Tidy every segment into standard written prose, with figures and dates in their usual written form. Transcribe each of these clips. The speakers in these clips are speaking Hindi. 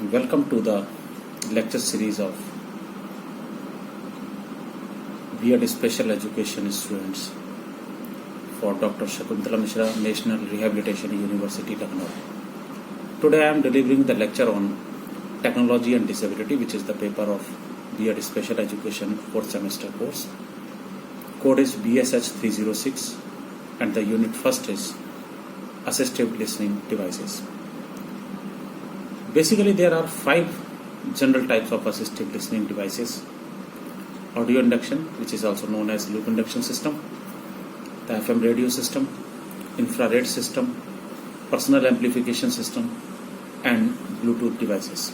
Welcome to the lecture series of B.Ed Special Education students for Dr. Shakuntala Mishra, National Rehabilitation University, Lucknow. Today I am delivering the lecture on Technology and Disability, which is the paper of B.Ed Special Education 4th semester course. Code is BSH 306 and the unit first is Assistive Listening Devices. Basically, there are 5 general types of assistive listening devices. Audio induction, which is also known as loop induction system, the FM radio system, infrared system, personal amplification system, and Bluetooth devices.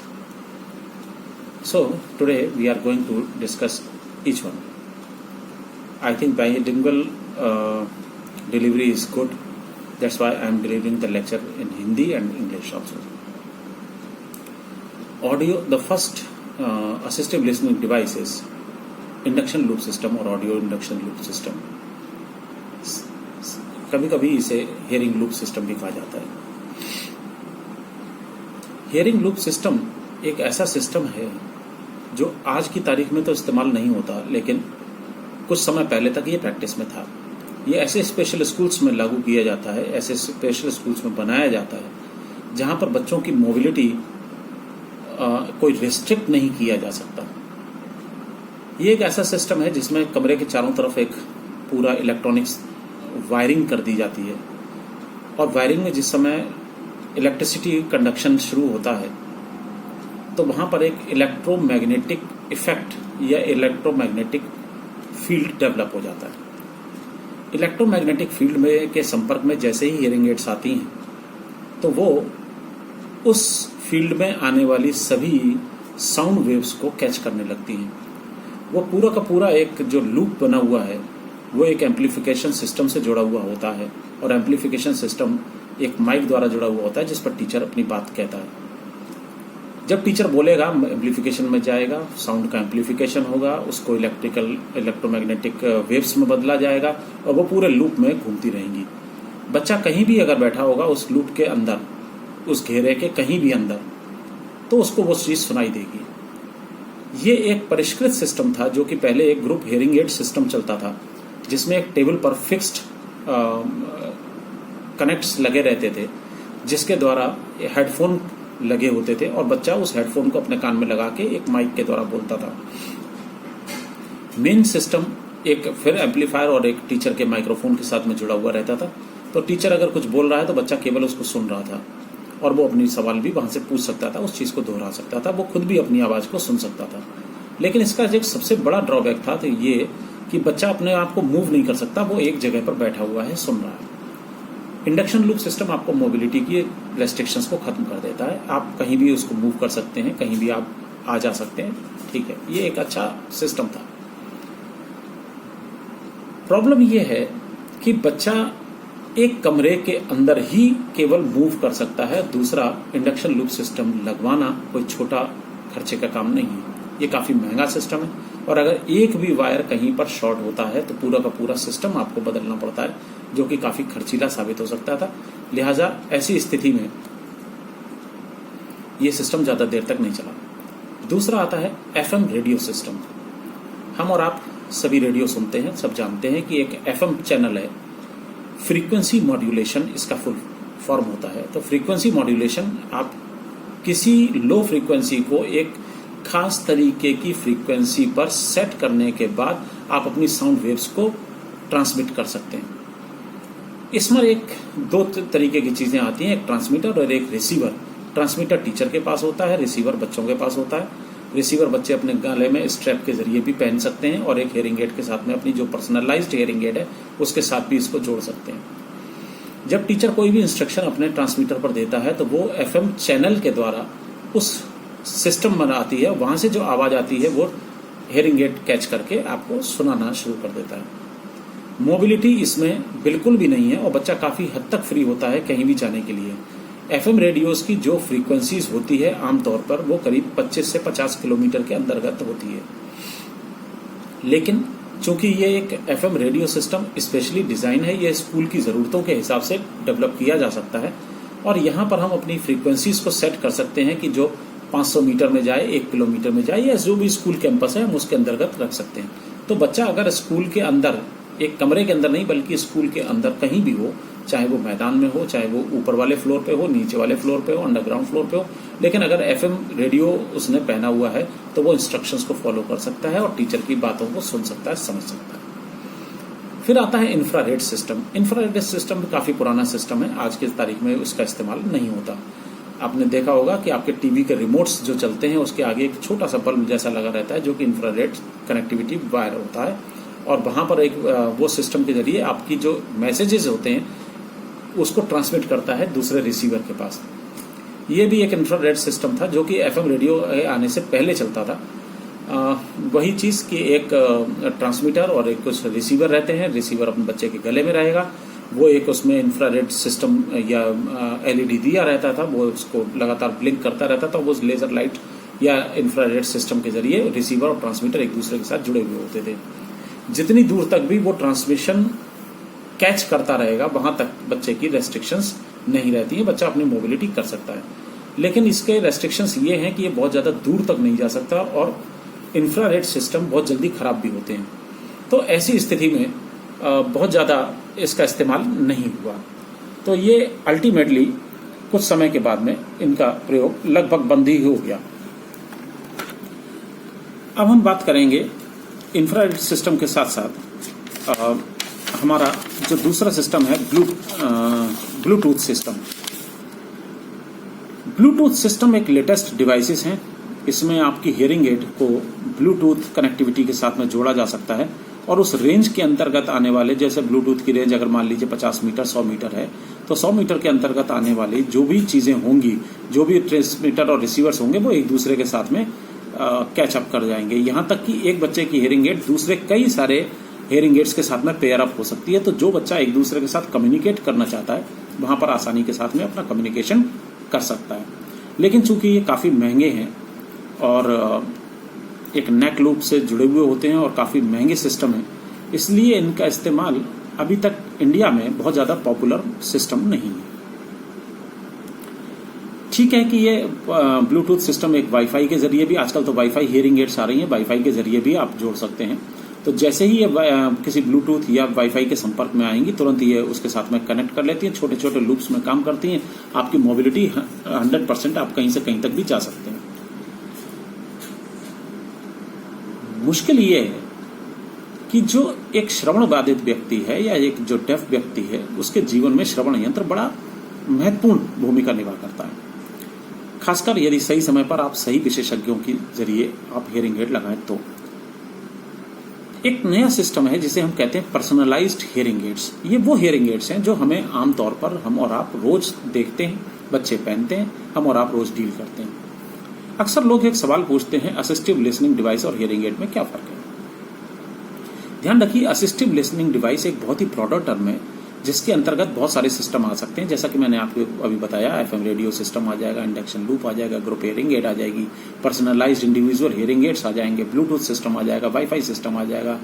So, today we are going to discuss each one. I think bilingual delivery is good. That's why I am delivering the lecture in Hindi and English also. The first assistive listening device is induction loop system or audio induction loop system. कभी कभी इसे हेयरिंग लूप सिस्टम भी कहा जाता है. हेयरिंग लूप सिस्टम एक ऐसा सिस्टम है जो आज की तारीख में तो इस्तेमाल नहीं होता, लेकिन कुछ समय पहले तक ये प्रैक्टिस में था. ये ऐसे स्पेशल स्कूल्स में लागू किया जाता है, ऐसे स्पेशल स्कूल्स में बनाया जाता है जहां पर बच्चों की मोबिलिटी कोई रिस्ट्रिक्ट नहीं किया जा सकता. ये एक ऐसा सिस्टम है जिसमें कमरे के चारों तरफ एक पूरा इलेक्ट्रॉनिक्स वायरिंग कर दी जाती है, और वायरिंग में जिस समय इलेक्ट्रिसिटी कंडक्शन शुरू होता है तो वहां पर एक इलेक्ट्रोमैग्नेटिक इफेक्ट या इलेक्ट्रोमैग्नेटिक फील्ड डेवलप हो जाता है. इलेक्ट्रोमैग्नेटिक फील्ड में के संपर्क में जैसे ही हियरिंग एड्स आती हैं तो वो उस फील्ड में आने वाली सभी साउंड वेव्स को कैच करने लगती हैं. वो पूरा का पूरा एक जो लूप बना हुआ है वो एक एम्पलीफिकेशन सिस्टम से जुड़ा हुआ होता है, और एम्पलीफिकेशन सिस्टम एक माइक द्वारा जुड़ा हुआ होता है जिस पर टीचर अपनी बात कहता है. जब टीचर बोलेगा एम्पलीफिकेशन में जाएगा, साउंड का एम्पलीफिकेशन होगा, उसको इलेक्ट्रोमैग्नेटिक वेव्स में बदला जाएगा और वो पूरे लूप में घूमती रहेंगी. बच्चा कहीं भी अगर बैठा होगा उस लूप के अंदर, उस घेरे के कहीं भी अंदर, तो उसको वो चीज सुनाई देगी. ये एक परिष्कृत सिस्टम था जो कि पहले एक ग्रुप हियरिंग एड सिस्टम चलता था जिसमें एक टेबल पर फिक्स्ड कनेक्ट्स लगे रहते थे जिसके द्वारा हेडफोन लगे होते थे और बच्चा उस हेडफोन को अपने कान में लगा के एक माइक के द्वारा बोलता था. मेन सिस्टम एक फिर एम्पलीफायर और एक टीचर के माइक्रोफोन के साथ में जुड़ा हुआ रहता था. तो टीचर अगर कुछ बोल रहा है तो बच्चा केवल उसको सुन रहा था और वो अपनी सवाल भी वहां से पूछ सकता था, उस चीज को दोहरा सकता था, वो खुद भी अपनी आवाज को सुन सकता था. लेकिन इसका एक सबसे बड़ा ड्रॉबैक था तो ये कि बच्चा अपने आप को मूव नहीं कर सकता, वो एक जगह पर बैठा हुआ है, सुन रहा है. इंडक्शन लूप सिस्टम आपको मोबिलिटी की रेस्ट्रिक्शंस को खत्म कर देता है. आप कहीं भी उसको मूव कर सकते हैं, कहीं भी आप आ जा सकते हैं. ठीक है, ये एक अच्छा सिस्टम था. प्रॉब्लम ये है कि बच्चा एक कमरे के अंदर ही केवल मूव कर सकता है. दूसरा, इंडक्शन लूप सिस्टम लगवाना कोई छोटा खर्चे का काम नहीं है. ये काफी महंगा सिस्टम है और अगर एक भी वायर कहीं पर शॉर्ट होता है तो पूरा का पूरा सिस्टम आपको बदलना पड़ता है, जो कि काफी खर्चीला साबित हो सकता था. लिहाजा ऐसी स्थिति में ये सिस्टम ज्यादा देर तक नहीं चला. दूसरा आता है एफएम रेडियो सिस्टम. हम और आप सभी रेडियो सुनते हैं, सब जानते हैं कि एक एफएम चैनल है. फ्रीक्वेंसी मॉड्यूलेशन इसका फुल फॉर्म होता है. तो फ्रीक्वेंसी मॉड्यूलेशन, आप किसी लो फ्रीक्वेंसी को एक खास तरीके की फ्रीक्वेंसी पर सेट करने के बाद आप अपनी साउंड वेव्स को ट्रांसमिट कर सकते हैं. इसमें दो तरीके की चीजें आती हैं, एक ट्रांसमीटर और एक रिसीवर. ट्रांसमीटर टीचर के पास होता है, रिसीवर बच्चों के पास होता है. रिसीवर बच्चे अपने गले में स्ट्रैप के जरिए भी पहन सकते हैं और एक हियरिंग एड के साथ में अपनी जो पर्सनलाइज्ड हियरिंग एड है उसके साथ भी इसको जोड़ सकते हैं. जब टीचर कोई भी इंस्ट्रक्शन अपने ट्रांसमीटर पर देता है तो वो एफएम चैनल के द्वारा उस सिस्टम बनाती है, वहां से जो आवाज आती है वो हियरिंग एड कैच करके आपको सुनाना शुरू कर देता है. मोबिलिटी इसमें बिल्कुल भी नहीं है और बच्चा काफी हद तक फ्री होता है कहीं भी जाने के लिए. एफएम रेडियोस की जो फ्रीक्वेंसीज होती है आमतौर पर वो करीब 25 से 50 किलोमीटर के अंतर्गत होती है. लेकिन चूंकि ये एक FM radio system specially design है, ये स्कूल की जरूरतों के हिसाब से डेवलप किया जा सकता है और यहाँ पर हम अपनी फ्रीक्वेंसीज को सेट कर सकते हैं कि जो 500 मीटर में जाए, 1 किलोमीटर में जाए, या जो भी स्कूल कैंपस है हम उसके अंतर्गत रख सकते हैं। तो बच्चा अगर स्कूल के अंदर, एक कमरे के अंदर नहीं बल्कि स्कूल के अंदर कहीं भी हो, चाहे वो मैदान में हो, चाहे वो ऊपर वाले फ्लोर पे हो, नीचे वाले फ्लोर पे हो, अंडरग्राउंड फ्लोर पे हो, लेकिन अगर एफएम रेडियो उसने पहना हुआ है तो वो इंस्ट्रक्शंस को फॉलो कर सकता है और टीचर की बातों को सुन सकता है, समझ सकता है। फिर आता है इंफ्रारेड सिस्टम। इंफ्रारेड सिस्टम काफ़ी पुराना सिस्टम है, आज की तारीख में उसका इस्तेमाल नहीं होता। आपने देखा होगा कि आपके टीवी के रिमोट्स जो चलते हैं उसके आगे एक छोटा सा बल्ब जैसा लगा रहता है जो कि इंफ्रारेड कनेक्टिविटी वायर होता है, और वहाँ पर एक वो सिस्टम के जरिए आपकी जो मैसेजेस होते हैं उसको ट्रांसमिट करता है दूसरे रिसीवर के पास। ये भी एक इंफ्रारेड सिस्टम था जो कि एफएम रेडियो आने से पहले चलता था। वही चीज़ कि एक ट्रांसमीटर और एक कुछ रिसीवर रहते हैं। रिसीवर अपने बच्चे के गले में रहेगा, वो एक उसमें इंफ्रारेड सिस्टम या एलईडी दिया रहता था, वो उसको लगातार ब्लिंक करता रहता था। वो लेज़र लाइट या इंफ्रारेड सिस्टम के जरिए रिसीवर और ट्रांसमीटर एक दूसरे के साथ जुड़े हुए होते थे। जितनी दूर तक भी वो ट्रांसमिशन कैच करता रहेगा वहां तक बच्चे की रेस्ट्रिक्शंस नहीं रहती है, बच्चा अपनी मोबिलिटी कर सकता है। लेकिन इसके रेस्ट्रिक्शंस ये हैं कि ये बहुत ज़्यादा दूर तक नहीं जा सकता और इंफ्रारेड सिस्टम बहुत जल्दी ख़राब भी होते हैं। तो ऐसी स्थिति में बहुत ज़्यादा इसका इस्तेमाल नहीं हुआ। तो ये अल्टीमेटली कुछ समय के बाद में इनका प्रयोग लगभग बंद ही हो गया। अब हम बात करेंगे इंफ्रारेड सिस्टम के साथ साथ हमारा जो दूसरा सिस्टम है ब्लूटूथ सिस्टम। ब्लूटूथ सिस्टम एक लेटेस्ट डिवाइसेस हैं। इसमें आपकी हियरिंग एड को ब्लूटूथ कनेक्टिविटी के साथ में जोड़ा जा सकता है और उस रेंज के अंतर्गत आने वाले, जैसे ब्लूटूथ की रेंज अगर मान लीजिए 50 मीटर 100 मीटर है, तो 100 मीटर के अंतर्गत आने वाली जो भी चीज़ें होंगी, जो भी ट्रांसमीटर और रिसीवर्स होंगे, वो एक दूसरे के साथ में कैचअप कर जाएंगे। यहाँ तक कि एक बच्चे की हियरिंग एड दूसरे कई सारे हियरिंग एड्स के साथ में पेयर अप हो सकती है। तो जो बच्चा एक दूसरे के साथ कम्युनिकेट करना चाहता है वहाँ पर आसानी के साथ में अपना कम्युनिकेशन कर सकता है। लेकिन चूंकि ये काफ़ी महंगे हैं और एक नेक लूप से जुड़े हुए होते हैं और काफ़ी महंगे सिस्टम है, इसलिए इनका इस्तेमाल अभी तक इंडिया में बहुत ज़्यादा पॉपुलर सिस्टम नहीं है। ठीक है कि ये ब्लूटूथ सिस्टम एक वाईफाई के जरिए भी, आजकल तो वाईफाई हियरिंग एड्स आ रही हैं, वाईफाई के जरिए भी आप जोड़ सकते हैं। तो जैसे ही ये किसी ब्लूटूथ या वाईफाई के संपर्क में आएंगी तुरंत ये उसके साथ में कनेक्ट कर लेती हैं, छोटे छोटे लूप्स में काम करती हैं। आपकी मोबिलिटी 100%, आप कहीं से कहीं तक भी जा सकते हैं। मुश्किल ये है कि जो एक श्रवण बाधित व्यक्ति है या एक जो डेफ व्यक्ति है, उसके जीवन में श्रवण यंत्र बड़ा महत्वपूर्ण भूमिका निभा करता है। खासकर यदि सही समय पर आप सही विशेषज्ञों के जरिए आप हियरिंग एड लगाएं तो। एक नया सिस्टम है जिसे हम कहते हैं पर्सनलाइज्ड हियरिंग एड्स। ये वो हियरिंग एड्स हैं जो हमें आमतौर पर हम और आप रोज देखते हैं, बच्चे पहनते हैं, हम और आप रोज डील करते हैं। अक्सर लोग एक सवाल पूछते हैं, असिस्टिव लिसनिंग डिवाइस और हियरिंग एड में क्या फर्क है? ध्यान रखिए, असिस्टिव लिसनिंग डिवाइस एक बहुत ही ब्रॉडर टर्म है जिसके अंतर्गत बहुत सारे सिस्टम आ सकते हैं। जैसा कि मैंने आपको अभी बताया, एफएम रेडियो सिस्टम आ जाएगा, इंडक्शन लूप आ जाएगा, ग्रुप हियरिंग एड आ जाएगी, पर्सनलाइज्ड इंडिविजुअल हियरिंग एड्स आ जाएंगे, ब्लूटूथ सिस्टम आ जाएगा, वाईफाई सिस्टम आ जाएगा।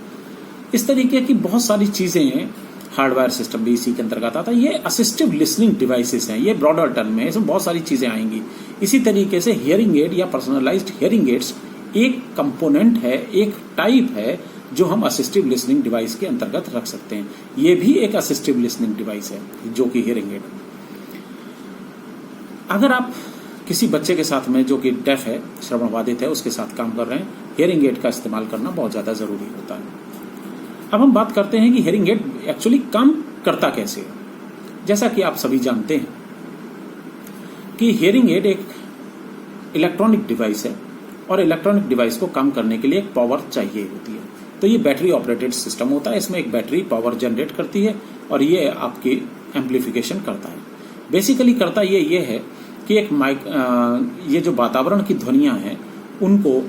इस तरीके की बहुत सारी चीजें हैं। हार्डवेयर सिस्टम भी इसी के अंतर्गत आता है। ये असिस्टिव लिसनिंग डिवाइसेस हैं, ये ब्रॉडर टर्म में, इसमें बहुत सारी चीजें आएंगी। इसी तरीके से हियरिंग एड या पर्सनलाइज्ड हियरिंग एड्स एक कंपोनेंट है, एक टाइप है जो हम असिस्टिव लिसनिंग डिवाइस के अंतर्गत रख सकते हैं। ये भी एक असिस्टिव लिसनिंग डिवाइस है जो कि हियरिंग एड। अगर आप किसी बच्चे के साथ में जो कि डेफ है, श्रवण बाधित है, उसके साथ काम कर रहे हैं, हियरिंग एड का इस्तेमाल करना बहुत ज्यादा जरूरी होता है। अब हम बात करते हैं कि हियरिंग एड एक्चुअली काम करता कैसे है। जैसा कि आप सभी जानते हैं कि हियरिंग एड एक इलेक्ट्रॉनिक डिवाइस है और इलेक्ट्रॉनिक डिवाइस को काम करने के लिए एक पावर चाहिए होती है। तो ये बैटरी ऑपरेटेड सिस्टम होता है। इसमें एक बैटरी पावर जनरेट करती है और ये आपकी एम्प्लीफिकेशन करता है। बेसिकली करता ये है कि एक ये जो वातावरण की ध्वनियां हैं उनको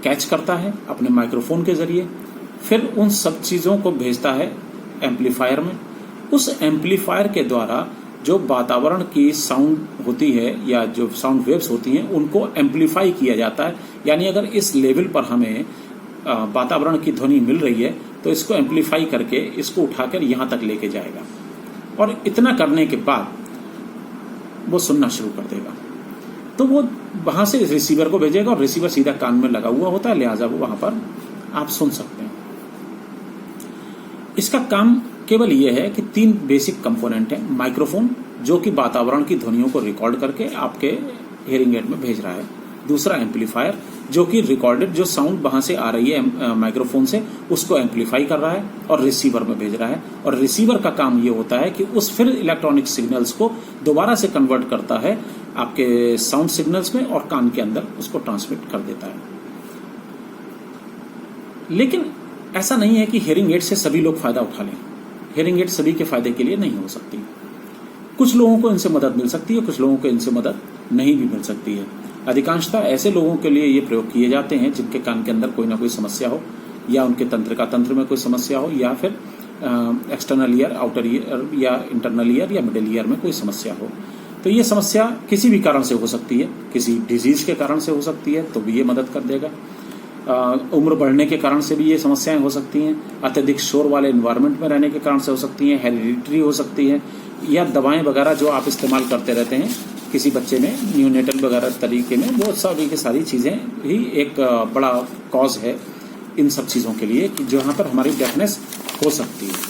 कैच करता है अपने माइक्रोफोन के जरिए, फिर उन सब चीज़ों को भेजता है एम्पलीफायर में। उस एम्पलीफायर के द्वारा जो वातावरण की साउंड होती है या जो साउंड वेव्स होती हैं उनको एम्पलीफाई किया जाता है। यानी अगर इस लेवल पर हमें वातावरण की ध्वनि मिल रही है तो इसको एम्पलीफाई करके इसको उठाकर यहाँ तक लेके जाएगा और इतना करने के बाद वो सुनना शुरू कर देगा। तो वो वहां से रिसीवर को भेजेगा और रिसीवर सीधा कान में लगा हुआ होता है, लिहाजा वो वहां पर आप सुन सकते हैं। इसका काम केवल ये है कि 3 बेसिक कंपोनेंट है। माइक्रोफोन जो कि वातावरण की ध्वनियों को रिकॉर्ड करके आपके हियरिंग एड में भेज रहा है। दूसरा एम्पलीफायर जो कि रिकॉर्डेड जो साउंड वहां से आ रही है माइक्रोफोन से उसको एम्पलीफाई कर रहा है और रिसीवर में भेज रहा है। और रिसीवर का काम ये होता है कि उस फिर इलेक्ट्रॉनिक सिग्नल्स को दोबारा से कन्वर्ट करता है आपके साउंड सिग्नल्स में और कान के अंदर उसको ट्रांसमिट कर देता है। लेकिन ऐसा नहीं है कि हियरिंग एड से सभी लोग फायदा उठा लें। हियरिंग एड सभी के फायदे के लिए नहीं हो सकती। कुछ लोगों को इनसे मदद मिल सकती है, कुछ लोगों को इनसे मदद नहीं भी मिल सकती है। अधिकांशतः ऐसे लोगों के लिए ये प्रयोग किए जाते हैं जिनके कान के अंदर कोई ना कोई समस्या हो, या उनके तंत्र में कोई समस्या हो, या फिर एक्सटर्नल ईयर, आउटर ईयर, या इंटरनल ईयर या मिडिल ईयर में कोई समस्या हो। तो ये समस्या किसी भी कारण से हो सकती है, किसी डिजीज के कारण से हो सकती है तो भी ये मदद कर देगा। उम्र बढ़ने के कारण से भी ये समस्याएं हो सकती हैं, अत्यधिक शोर वाले एनवायरनमेंट में रहने के कारण से हो सकती हैं, हेरिडिटरी हो सकती है, या दवाएं वगैरह जो आप इस्तेमाल करते रहते हैं किसी बच्चे में न्यूनेटल वगैरह तरीके में, वो सारी चीज़ें ही एक बड़ा कॉज है इन सब चीज़ों के लिए कि जहाँ पर हमारी डेफनेस हो सकती है।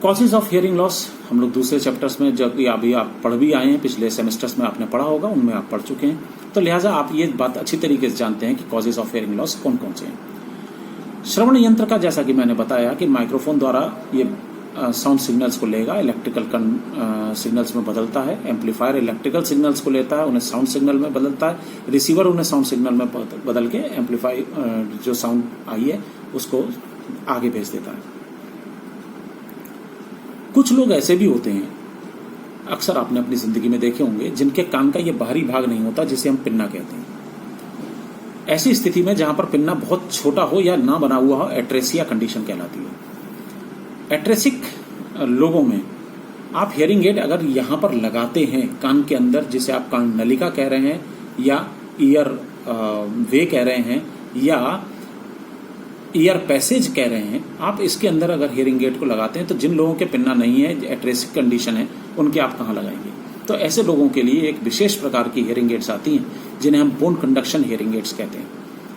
कॉजेज ऑफ हियरिंग लॉस हम लोग दूसरे चैप्टर्स में जब अभी आप पढ़ भी आए हैं, पिछले सेमेस्टर्स में आपने पढ़ा होगा, उनमें आप पढ़ चुके हैं, तो लिहाजा आप ये बात अच्छी तरीके से जानते हैं कि कॉजेज ऑफ हियरिंग लॉस कौन कौन से हैं। श्रवण यंत्र का जैसा कि मैंने बताया कि माइक्रोफोन द्वारा ये साउंड सिग्नल्स को लेगा, इलेक्ट्रिकल सिग्नल्स में बदलता है। एम्पलीफायर इलेक्ट्रिकल सिग्नल्स को लेता है, उन्हें साउंड सिग्नल में बदलता है। रिसीवर उन्हें साउंड सिग्नल में बदल के एम्पलीफाई जो साउंड आई है उसको आगे भेज देता है। कुछ लोग ऐसे भी होते हैं, अक्सर आपने अपनी जिंदगी में देखे होंगे, जिनके कान का ये बाहरी भाग नहीं होता जिसे हम पिन्ना कहते हैं। ऐसी स्थिति में जहां पर पिन्ना बहुत छोटा हो या ना बना हुआ हो, एट्रेसिया कंडीशन कहलाती है। एट्रेसिक लोगों में आप हियरिंग एड अगर यहां पर लगाते हैं कान के अंदर, जिसे आप कान नलिका कह रहे हैं या ईयर वे कह रहे हैं या ईयर पैसेज कह रहे हैं, आप इसके अंदर अगर हियरिंग एड को लगाते हैं तो जिन लोगों के पिन्ना नहीं है, एट्रेसिक कंडीशन है, उनके आप कहाँ लगाएंगे? तो ऐसे लोगों के लिए एक विशेष प्रकार की हियरिंग एड्स आती हैं जिन्हें हम बोन कंडक्शन हियरिंग एड्स कहते हैं।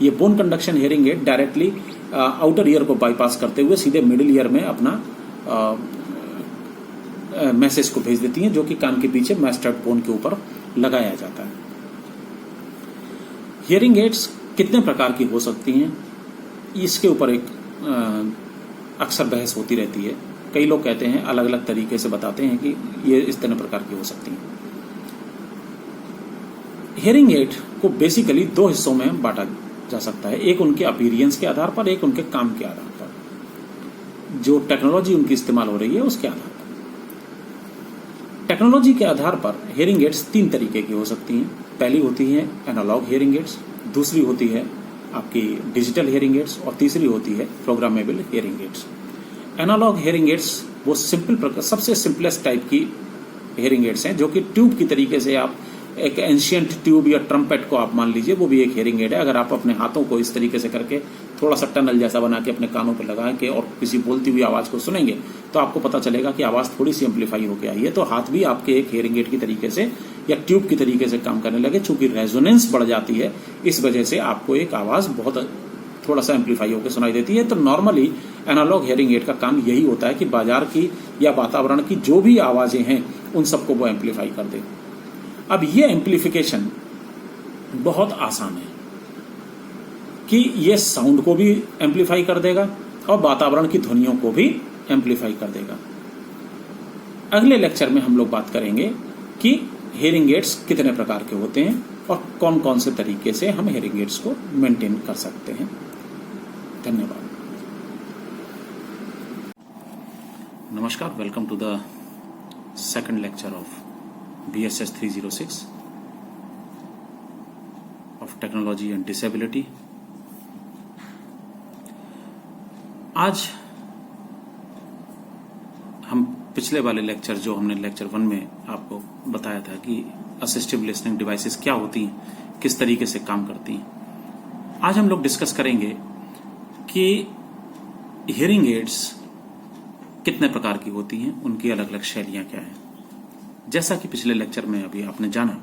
ये bone conduction hearing aid directly outer ear को बाईपास करते हुए सीधे मिडिल ईयर में अपना मैसेज को भेज देती हैं, जो कि कान के पीछे मैस्टर्ड बोन के ऊपर लगाया जाता है। हियरिंग एड्स कितने प्रकार की हो सकती हैं, इसके ऊपर एक अक्सर बहस होती रहती है। कई लोग कहते हैं, अलग अलग तरीके से बताते हैं कि ये इस तरह प्रकार की हो सकती हैं। हियरिंग एड को बेसिकली 2 हिस्सों में बांटा जा सकता है, एक उनके अपीयरेंस के आधार पर, एक उनके काम के आधार पर, जो टेक्नोलॉजी उनकी इस्तेमाल हो रही है उसके आधार पर। टेक्नोलॉजी के आधार पर हियरिंग एड्स 3 तरीके की हो सकती हैं। पहली होती है एनालॉग हियरिंग एड्स, दूसरी होती है आपकी डिजिटल हियरिंग एड्स, और तीसरी होती है programmable hearing aids. Analog hearing aids वो सबसे सिंपलेस्ट टाइप की हियरिंग एड्स हैं, जो कि ट्यूब की तरीके से आप एक एंशियंट ट्यूब या ट्रम्पेट को आप मान लीजिए, वो भी एक हियरिंग एड है। अगर आप अपने हाथों को इस तरीके से करके थोड़ा सा टनल जैसा बना के अपने कानों पर लगा के और किसी बोलती हुई आवाज को सुनेंगे तो आपको पता चलेगा कि आवाज थोड़ी सी एम्पलीफाई होकर आई है। तो हाथ भी आपके एक हियरिंग एड की तरीके से या ट्यूब की तरीके से काम करने लगे। चूंकि रेजोनेंस बढ़ जाती है, इस वजह से आपको एक आवाज बहुत थोड़ा सा एम्पलीफाई होकर सुनाई देती है। तो नॉर्मली एनालॉग हियरिंग एड का काम यही होता है कि बाजार की या वातावरण की जो भी आवाजें हैं उन सबको वो एम्पलीफाई कर दे। अब ये एम्पलीफिकेशन बहुत आसान है कि ये साउंड को भी एम्पलीफाई कर देगा और वातावरण की ध्वनियों को भी एम्पलीफाई कर देगा। अगले लेक्चर में हम लोग बात करेंगे कि हियरिंग एड्स कितने प्रकार के होते हैं और कौन कौन से तरीके से हम हियरिंग एड्स को मेंटेन कर सकते हैं। धन्यवाद। नमस्कार, welcome to the second lecture of BSS 306 of Technology and Disability। आज हम पिछले वाले लेक्चर, जो हमने लेक्चर 1 में आपको बताया था कि असिस्टिव लिसनिंग डिवाइसेस क्या होती हैं, किस तरीके से काम करती हैं, आज हम लोग डिस्कस करेंगे कि हियरिंग एड्स कितने प्रकार की होती हैं, उनकी अलग अलग शैलियां क्या हैं। जैसा कि पिछले लेक्चर में अभी आपने जाना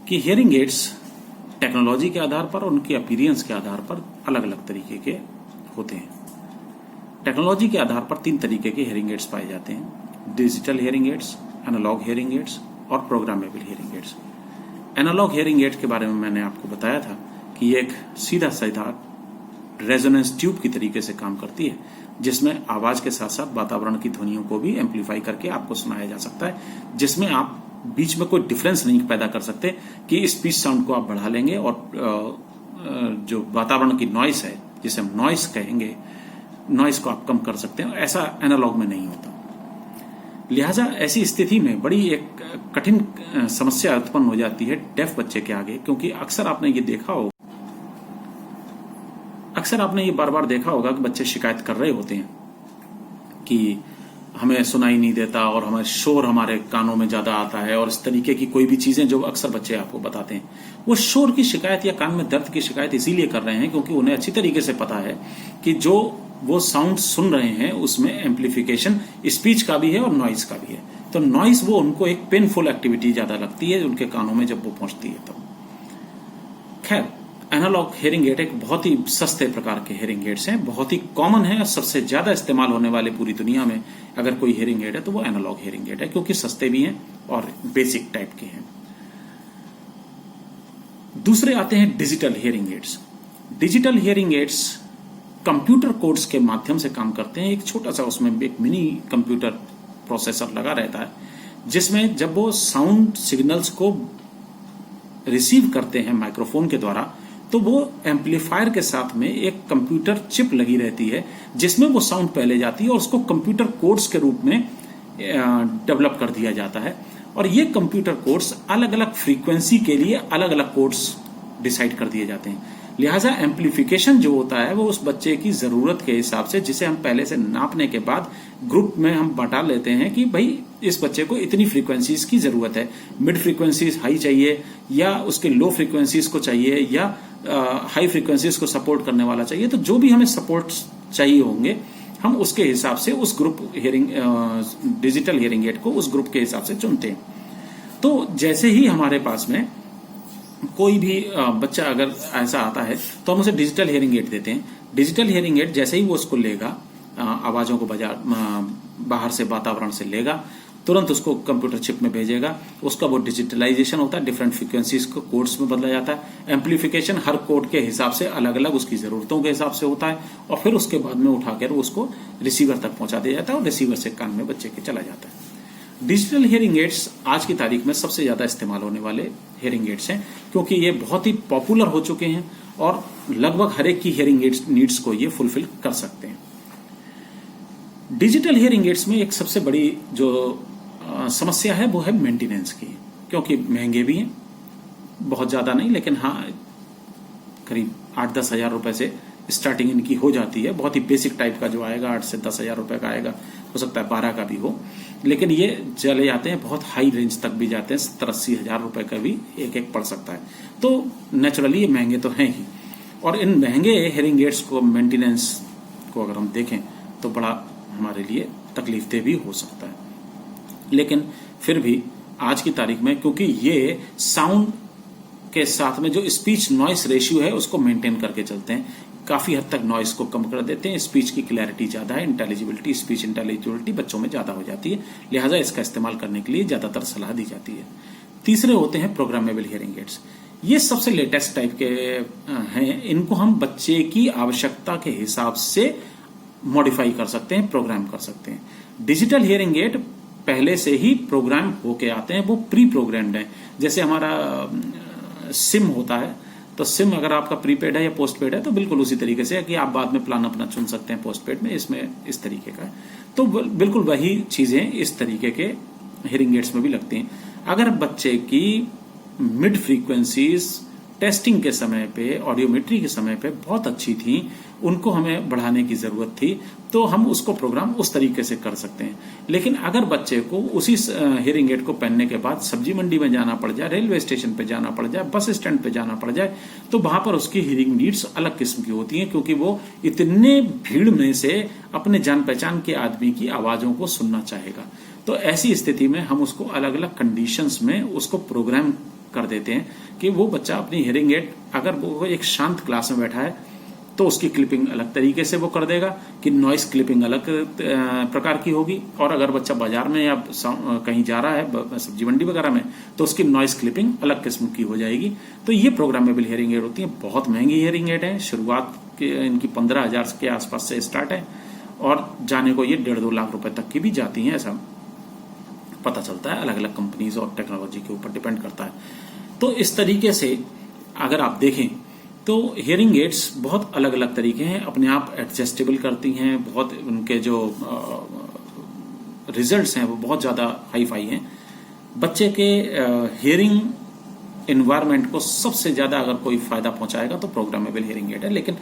कि हियरिंग एड्स टेक्नोलॉजी के आधार पर और उनके अपीयरेंस के आधार पर अलग अलग तरीके के होते हैं। टेक्नोलॉजी के आधार पर 3 तरीके के हियरिंग एड्स पाए जाते हैं: digital hearing aids, analog hearing aids और programmable hearing aids. Analog hearing aid के बारे में मैंने आपको बताया था कि ये एक सीधा सीधा रेजोनेंस ट्यूब की तरीके से काम करती है, जिसमें आवाज के साथ साथ वातावरण की ध्वनियों को भी एम्पलीफाई करके आपको सुनाया जा सकता है, जिसमें आप बीच में कोई डिफरेंस नहीं पैदा कर सकते कि स्पीच साउंड को आप बढ़ा लेंगे और जो वातावरण की नॉइस है, जिसे हम नॉइस कहेंगे, नॉइस को आप कम कर सकते हैं। ऐसा एनालॉग में नहीं होता। लिहाजा ऐसी स्थिति में बड़ी एक कठिन समस्या उत्पन्न हो जाती है डेफ बच्चे के आगे, क्योंकि अक्सर आपने ये बार बार देखा होगा कि बच्चे शिकायत कर रहे होते हैं कि हमें सुनाई नहीं देता और हमें शोर हमारे कानों में ज्यादा आता है, और इस तरीके की कोई भी चीजें जो अक्सर बच्चे आपको बताते हैं। वो शोर की शिकायत या कान में दर्द की शिकायत इसीलिए कर रहे हैं क्योंकि उन्हें अच्छी तरीके से पता है कि जो वो साउंड सुन रहे हैं उसमें एम्पलीफिकेशन स्पीच का भी है और नॉइस का भी है। तो नॉइस वो उनको एक पेनफुल एक्टिविटी ज्यादा लगती है उनके कानों में जब वो पहुंचती है। तो खैर, एनालॉग हियरिंग एड एक बहुत ही सस्ते प्रकार के हियरिंग एड्स हैं, बहुत ही कॉमन है और सबसे ज्यादा इस्तेमाल होने वाले पूरी दुनिया में अगर कोई हियरिंग एड है तो वो एनालॉग हियरिंग एड है, क्योंकि सस्ते भी हैं और बेसिक टाइप के हैं। दूसरे आते हैं digital hearing ads. Digital hearing ads computer codes के माध्यम से काम करते हैं। एक छोटा सा उसमें एक मिनी कंप्यूटर प्रोसेसर लगा रहता है, जिसमें जब वो साउंड सिग्नल्स को रिसीव करते हैं माइक्रोफोन के द्वारा, तो वो एम्पलीफायर के साथ में एक कंप्यूटर चिप लगी रहती है, जिसमें वो साउंड पहले जाती है और उसको कंप्यूटर कोड्स के रूप में डेवलप कर दिया जाता है। और ये कंप्यूटर कोड्स अलग अलग फ्रीक्वेंसी के लिए अलग अलग कोड्स डिसाइड कर दिए जाते हैं। लिहाजा एम्पलीफिकेशन जो होता है वो उस बच्चे की जरूरत के हिसाब से, जिसे हम पहले से नापने के बाद ग्रुप में हम बता लेते हैं कि भाई इस बच्चे को इतनी फ्रीक्वेंसीज की जरूरत है, मिड फ्रीक्वेंसीज हाई चाहिए या उसके लो फ्रीक्वेंसीज को चाहिए या हाई फ्रीक्वेंसीज को सपोर्ट करने वाला चाहिए। तो जो भी हमें सपोर्ट चाहिए होंगे हम उसके हिसाब से उस group hearing digital hearing aid को उस ग्रुप के हिसाब से चुनते हैं। तो जैसे ही हमारे पास में कोई भी बच्चा अगर ऐसा आता है तो हम उसे डिजिटल हियरिंग एड देते हैं। डिजिटल हियरिंग एड जैसे ही वो उसको लेगा, आवाजों को बाहर से वातावरण से लेगा, तुरंत उसको कंप्यूटर चिप में भेजेगा, उसका वो डिजिटलाइजेशन होता है, डिफरेंट फ्रीक्वेंसीज को कोड्स में बदला जाता है। एम्पलीफिकेशन हर कोड के हिसाब से अलग अलग उसकी जरूरतों के हिसाब से होता है और फिर उसके बाद में उठाकर उसको रिसीवर तक पहुंचा दिया जाता है और रिसीवर से कान में बच्चे के चला जाता है। डिजिटल हियरिंग एड्स आज की तारीख में सबसे ज्यादा इस्तेमाल होने वाले हियरिंग एड्स हैं, क्योंकि ये बहुत ही पॉपुलर हो चुके हैं और लगभग हर एक की हियरिंग एड्स नीड्स को ये फुलफिल कर सकते हैं। डिजिटल हियरिंग एड्स में एक सबसे बड़ी जो समस्या है वो है मेंटेनेंस की, क्योंकि महंगे भी हैं, बहुत ज्यादा नहीं लेकिन हाँ करीब 8-10 हजार रुपए से स्टार्टिंग इनकी हो जाती है। बहुत ही बेसिक टाइप का जो आएगा 8 से 10 हजार रुपए का आएगा, हो सकता है 12 का भी हो, लेकिन ये चले जाते हैं बहुत हाई रेंज तक भी जाते हैं, 70-80 हजार रुपए का भी एक पड़ सकता है। तो नेचुरली ये महंगे तो हैं ही, और इन महंगे हियरिंग एड्स को मेंटेनेंस को अगर हम देखें तो बड़ा हमारे लिए तकलीफदेह भी हो सकता है। लेकिन फिर भी आज की तारीख में क्योंकि ये साउंड के साथ में जो स्पीच नॉइस रेशियो है उसको मेंटेन करके चलते हैं, काफी हद तक नॉइस को कम कर देते हैं, स्पीच की क्लैरिटी ज्यादा है, इंटेलिजिबिलिटी स्पीच इंटेलिजिबिलिटी बच्चों में ज्यादा हो जाती है, लिहाजा इसका इस्तेमाल करने के लिए ज्यादातर सलाह दी जाती है। तीसरे होते हैं प्रोग्रामेबल हियरिंग एड्स। ये सबसे लेटेस्ट टाइप के हैं, इनको हम बच्चे की आवश्यकता के हिसाब से मॉडिफाई कर सकते हैं, प्रोग्राम कर सकते हैं। डिजिटल हियरिंग एड पहले से ही प्रोग्राम होके आते हैं, वो प्री प्रोग्राम्ड है। जैसे हमारा सिम होता है, तो सिम अगर आपका प्रीपेड है या पोस्टपेड है तो बिल्कुल उसी तरीके से है कि आप बाद में प्लान अपना चुन सकते हैं पोस्टपेड में, इसमें इस तरीके का है। तो बिल्कुल वही चीजें इस तरीके के हियरिंग एड्स में भी लगती हैं। अगर बच्चे की मिड फ्रीक्वेंसीज टेस्टिंग के समय पे, ऑडियोमेट्री के समय पे बहुत अच्छी थी, उनको हमें बढ़ाने की जरूरत थी, तो हम उसको प्रोग्राम उस तरीके से कर सकते हैं। लेकिन अगर बच्चे को उसी हियरिंग एड को पहनने के बाद सब्जी मंडी में जाना पड़ जाए, रेलवे स्टेशन पे जाना पड़ जाए, बस स्टैंड पे जाना पड़ जाए, तो वहां पर उसकी हियरिंग नीड्स अलग किस्म की होती हैं, क्योंकि वो इतने भीड़ में से अपने जान पहचान के आदमी की आवाजों को सुनना चाहेगा। तो ऐसी स्थिति में हम उसको अलग अलग कंडीशंस में उसको प्रोग्राम कर देते हैं कि वो बच्चा अपनी हियरिंग एड, अगर वो एक शांत क्लास में बैठा है तो उसकी क्लिपिंग अलग तरीके से वो कर देगा कि नॉइस क्लिपिंग अलग प्रकार की होगी, और अगर बच्चा बाजार में या कहीं जा रहा है सब्जी मंडी वगैरह में तो उसकी नॉइस क्लिपिंग अलग किस्म की हो जाएगी। तो ये प्रोग्रामेबल हियरिंग एड होती है। बहुत महंगी हियरिंग एड है, शुरुआत इनकी 15,000 के आसपास से स्टार्ट है और जाने को ये 1.5-2 लाख रुपए तक की भी जाती हैं, ऐसा पता चलता है। अलग अलग कंपनीज और टेक्नोलॉजी के ऊपर डिपेंड करता है। तो इस तरीके से अगर आप देखें तो हियरिंग एड्स बहुत अलग अलग तरीके हैं, अपने आप एडजस्टेबल करती हैं, बहुत उनके जो रिजल्ट्स हैं वो बहुत ज़्यादा हाई फाई हैं। बच्चे के हियरिंग इन्वायरमेंट को सबसे ज़्यादा अगर कोई फायदा पहुंचाएगा तो प्रोग्रामेबल हियरिंग एड है, लेकिन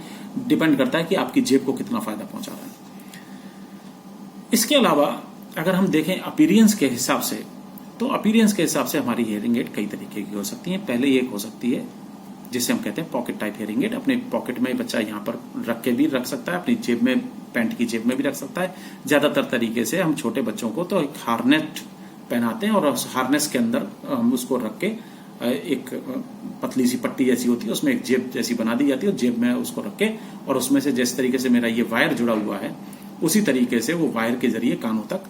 डिपेंड करता है कि आपकी जेब को कितना फायदा पहुंचा रहा है। इसके अलावा अगर हम देखें अपीरियंस के हिसाब से, तो अपीरियंस के हिसाब से हमारी हियरिंग एड कई तरीके की हो सकती है। पहले एक हो सकती है जिसे हम कहते हैं पॉकेट टाइप हियरिंग एड। अपने पॉकेट में बच्चा यहाँ पर रख के भी रख सकता है, अपनी जेब में, पैंट की जेब में भी रख सकता है। ज्यादातर तरीके से हम छोटे बच्चों को तो एक हार्नेस पहनाते हैं और उस हार्नेस के अंदर हम उसको रख के एक पतली सी पट्टी जैसी होती है, उसमें एक जेब जैसी बना दी जाती है, जेब में उसको रख के और उसमें से जिस तरीके से मेरा ये वायर जुड़ा हुआ है उसी तरीके से वो वायर के जरिए कानों तक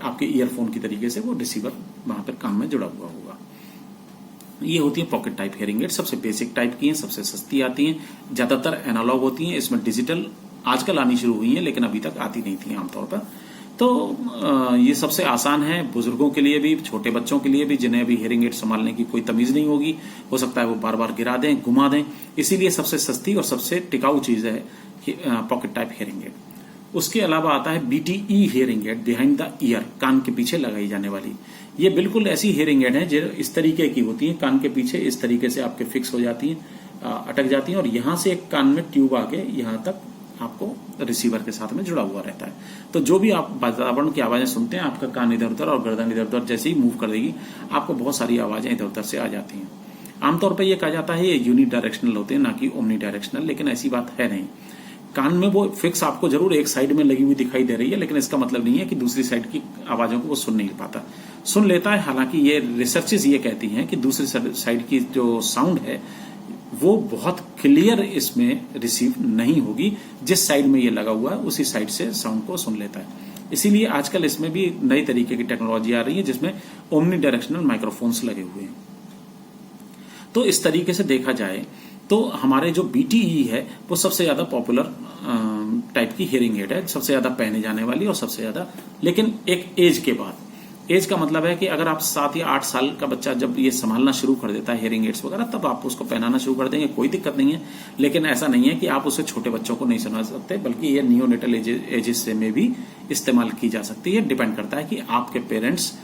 आपके ईयरफोन की तरीके से वो रिसीवर वहां पर कान में जुड़ा हुआ होगा। ये होती है पॉकेट टाइप हियरिंग एड। सबसे बेसिक टाइप की हैं, सबसे सस्ती आती हैं, ज्यादातर एनालॉग होती हैं। इसमें डिजिटल आजकल आनी शुरू हुई है, लेकिन अभी तक आती नहीं थी आमतौर पर। तो ये सबसे आसान है बुजुर्गों के लिए भी, छोटे बच्चों के लिए भी, जिन्हें अभी हियरिंग एड संभालने की कोई तमीज नहीं होगी, हो सकता है वो बार बार गिरा दें, घुमा दें, इसीलिए सबसे सस्ती और सबसे टिकाऊ चीज है पॉकेट टाइप हियरिंग एड। उसके अलावा आता है BTE hearing aid, behind the ear, कान के पीछे लगाई जाने वाली। ये बिल्कुल ऐसी हियरिंग एड है जो इस तरीके की होती है, कान के पीछे इस तरीके से आपके फिक्स हो जाती हैं, अटक जाती हैं, और यहां से एक कान में ट्यूब आके यहां तक आपको रिसीवर के साथ में जुड़ा हुआ रहता है। तो जो भी आप वातावरण की आवाजें सुनते हैं, आपका कान इधर उधर और गर्दन इधर उधर जैसे ही मूव कर देगी, आपको बहुत सारी आवाजें इधर उधर से आ जाती हैं। आमतौर पर यह कहा जाता है ये यूनि डायरेक्शनल होते हैं, ना कि ओमनी डायरेक्शनल, लेकिन ऐसी बात है नहीं। कान में वो फिक्स आपको जरूर एक साइड में लगी हुई दिखाई दे रही है, लेकिन इसका मतलब नहीं है कि दूसरी साइड की आवाजों को वो सुन नहीं पाता, सुन लेता है। हालांकि ये रिसर्चेस ये कहती हैं कि दूसरी साइड की जो साउंड है वो बहुत क्लियर इसमें रिसीव नहीं होगी, जिस साइड में ये लगा हुआ है उसी साइड से साउंड को सुन लेता है। इसीलिए आजकल इसमें भी नई तरीके की टेक्नोलॉजी आ रही है जिसमें ओमनी डायरेक्शनल माइक्रोफोन्स लगे हुए हैं। तो इस तरीके से देखा जाए तो हमारे जो BTE है वो सबसे ज्यादा पॉपुलर टाइप की हियरिंग एड है, सबसे ज्यादा पहने जाने वाली और सबसे ज्यादा, लेकिन एक एज के बाद। एज का मतलब है कि अगर आप 7 या 8 साल का बच्चा जब ये संभालना शुरू कर देता है हियरिंग एड्स वगैरह, तब आप उसको पहनाना शुरू कर देंगे, कोई दिक्कत नहीं है। लेकिन ऐसा नहीं है कि आप उसे छोटे बच्चों को नहीं सुना सकते, बल्कि ये नियोनेटल एजेस से में भी इस्तेमाल की जा सकती है। डिपेंड करता है कि आपके पेरेंट्स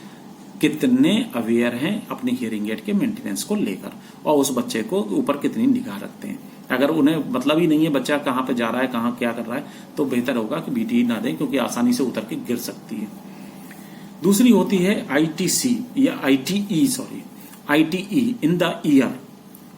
कितने अवेयर हैं अपनी हियरिंग एड के मेंटेनेंस को लेकर और उस बच्चे को ऊपर कितनी निगाह रखते हैं। अगर उन्हें मतलब ही नहीं है बच्चा कहाँ पे जा रहा है, कहाँ क्या कर रहा है, तो बेहतर होगा कि BTE ना दें, क्योंकि आसानी से उतर के गिर सकती है। दूसरी होती है ITC या ITE in the ear.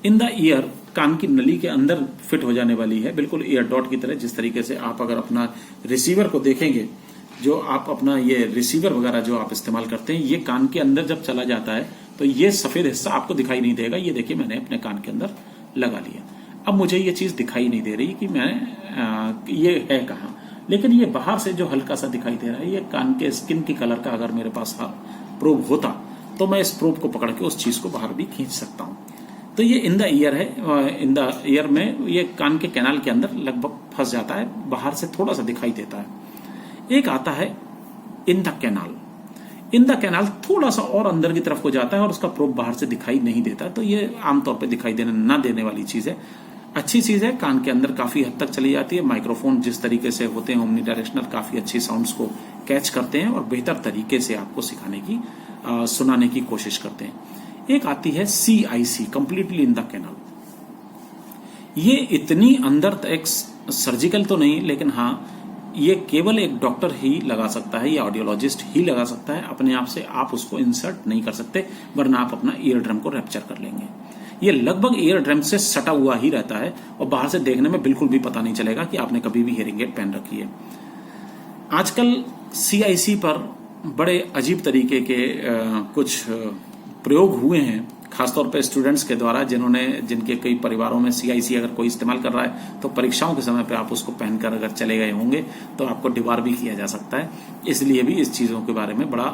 In the ear कान की नली के अंदर फिट हो जाने वाली है, बिल्कुल ईयर डॉट की तरह। जिस तरीके से आप अगर अपना रिसीवर को देखेंगे, जो आप अपना ये रिसीवर वगैरह जो आप इस्तेमाल करते हैं, ये कान के अंदर जब चला जाता है तो ये सफेद हिस्सा आपको दिखाई नहीं देगा। ये देखिए मैंने अपने कान के अंदर लगा लिया, अब मुझे ये चीज दिखाई नहीं दे रही कि मैंने ये है कहाँ, लेकिन ये बाहर से जो हल्का सा दिखाई दे रहा है, ये कान के स्किन की कलर का अगर मेरे पास प्रोब होता तो मैं इस प्रोब को पकड़ के उस चीज को बाहर भी खींच सकता हूँ। तो ये इन द ईयर है। इन द ईयर में ये कान के कैनाल के अंदर लगभग फंस जाता है, बाहर से थोड़ा सा दिखाई देता है। एक आता है in the canal. In the canal थोड़ा सा और अंदर की तरफ को जाता है और उसका प्रोब बाहर से दिखाई नहीं देता, तो ये आमतौर पे दिखाई देने ना देने वाली चीज है। अच्छी चीज है, कान के अंदर काफी हद तक चली जाती है। माइक्रोफोन जिस तरीके से होते हैं ओमनी डायरेक्शनल, काफी अच्छी साउंड्स को कैच करते हैं और बेहतर तरीके से आपको सिखाने की सुनाने की कोशिश करते हैं। एक आती है CIC, completely in the canal. ये इतनी अंदर तक सर्जिकल तो नहीं, लेकिन हाँ ये केवल एक डॉक्टर ही लगा सकता है या ऑडियोलॉजिस्ट ही लगा सकता है। अपने आप से आप उसको इंसर्ट नहीं कर सकते, वरना आप अपना ईयर ड्रम को रैप्चर कर लेंगे। ये लगभग ईयर ड्रम से सटा हुआ ही रहता है और बाहर से देखने में बिल्कुल भी पता नहीं चलेगा कि आपने कभी भी हियरिंग एड पहन रखी है। आजकल CIC पर बड़े अजीब तरीके के कुछ प्रयोग हुए हैं, खासतौर पर स्टूडेंट्स के द्वारा, जिनके कई परिवारों में CIC अगर कोई इस्तेमाल कर रहा है तो परीक्षाओं के समय पे आप उसको पहनकर अगर चले गए होंगे तो आपको डिबार भी किया जा सकता है। इसलिए भी इस चीज़ों के बारे में बड़ा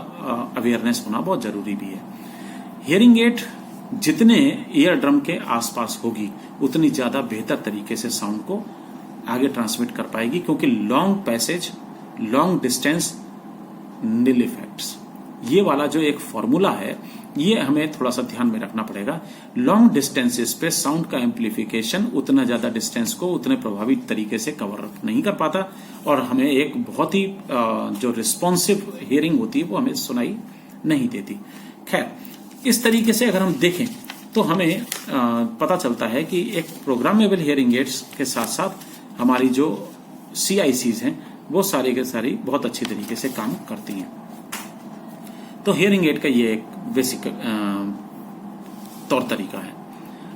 अवेयरनेस होना बहुत ज़रूरी भी है। हियरिंग एड जितने ईयर ड्रम के आसपास होगी उतनी ज़्यादा बेहतर तरीके से साउंड को आगे ट्रांसमिट कर पाएगी, क्योंकि लॉन्ग पैसेज, लॉन्ग डिस्टेंस, निल इफेक्ट्स, ये वाला जो एक फॉर्मूला है ये हमें थोड़ा सा ध्यान में रखना पड़ेगा। लॉन्ग डिस्टेंसेस पे साउंड का एम्प्लीफिकेशन उतना ज्यादा डिस्टेंस को उतने प्रभावी तरीके से कवर नहीं कर पाता और हमें एक बहुत ही जो रिस्पॉन्सिव हियरिंग होती है वो हमें सुनाई नहीं देती। खैर, इस तरीके से अगर हम देखें तो हमें पता चलता है कि एक प्रोग्रामेबल हियरिंग एड्स के साथ साथ हमारी जो CICs हैं वो सारी के सारी बहुत अच्छी तरीके से काम करती हैं। तो हियरिंग एड का ये एक बेसिक तौर तरीका है।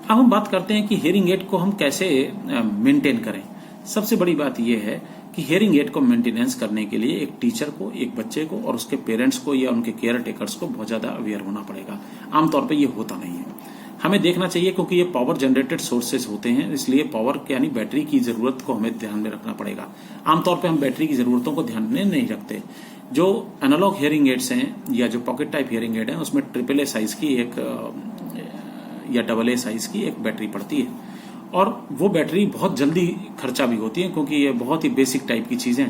अब हम बात करते हैं कि हियरिंग एड को हम कैसे मेंटेन करें। सबसे बड़ी बात यह है कि हियरिंग एड को मेंटेनेंस करने के लिए एक टीचर को, एक बच्चे को और उसके पेरेंट्स को या उनके केयर टेकर्स को बहुत ज्यादा अवेयर होना पड़ेगा। आमतौर पे ये होता नहीं है। हमें देखना चाहिए क्योंकि ये पावर जनरेटेड सोर्सेज होते हैं, इसलिए पावर यानी बैटरी की जरूरत को हमें ध्यान में रखना पड़ेगा। आमतौर पे हम बैटरी की जरूरतों को ध्यान में नहीं रखते। जो एनालॉग हियरिंग एड्स हैं या जो पॉकेट टाइप हियरिंग एड है उसमें AAA साइज की एक या AA साइज की एक बैटरी पड़ती है और वो बैटरी बहुत जल्दी खर्चा भी होती है, क्योंकि ये बहुत ही बेसिक टाइप की चीजें,